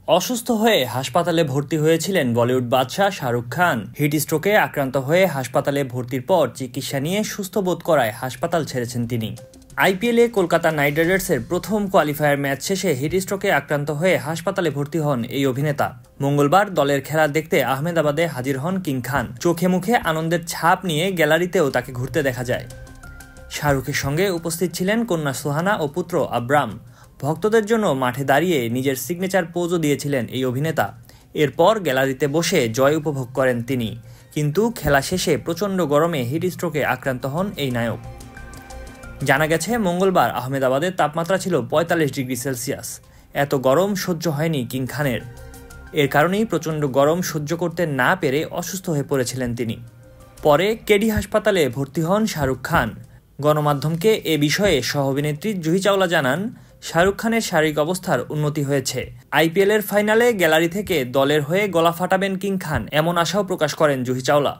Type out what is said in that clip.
অসুস্থ হয়ে হাসপাতালে ভর্তি হয়েছিলেন বলিউড বাদশা শাহরুখ খান। হিট স্ট্রোকে আক্রান্ত হয়ে হাসপাতালে ভর্তির পর চিকিৎসা নিয়ে সুস্থ বোধ করায় হাসপাতাল ছেড়েছেন তিনি। আইপিএলে কলকাতা নাইট রাইডার্সের প্রথম কোয়ালিফায়ার ম্যাচ শেষে হিট স্ট্রোকে আক্রান্ত হয়ে হাসপাতালে ভর্তি হন এই অভিনেতা। মঙ্গলবার দলের খেলা দেখতে আহমেদাবাদে হাজির হন কিং খান। চোখে মুখে আনন্দের ছাপ নিয়ে গ্যালারিতেও তাকে ঘুরতে দেখা যায়। শাহরুখের সঙ্গে উপস্থিত ছিলেন কন্যা সুহানা ও পুত্র আব্রাম। ভক্তদের জন্য মাঠে দাঁড়িয়ে নিজের সিগনেচার পোজও দিয়েছিলেন এই অভিনেতা। এরপর গ্যালারিতে বসে জয় উপভোগ করেন তিনি। কিন্তু খেলা শেষে প্রচণ্ড গরমে হিট স্ট্রোকে আক্রান্ত হন এই নায়ক। জানা গেছে মঙ্গলবার আহমেদাবাদের তাপমাত্রা ছিল ৪৫ ডিগ্রি সেলসিয়াস। এত গরম সহ্য হয়নি কিং খানের। এর কারণেই প্রচণ্ড গরম সহ্য করতে না পেরে অসুস্থ হয়ে পড়েছিলেন তিনি। পরে কেডি হাসপাতালে ভর্তি হন শাহরুখ খান। গণমাধ্যমকে এ বিষয়ে সহ অভিনেত্রী জুহি চাওলা জানান, শাহরুখ খানের শারীরিক অবস্থার উন্নতি হয়েছে। আইপিএলের ফাইনালে গ্যালারি থেকে দলের হয়ে গলা ফাটাবেন কিং খান, এমন আশাও প্রকাশ করেন জুহি চাওলা।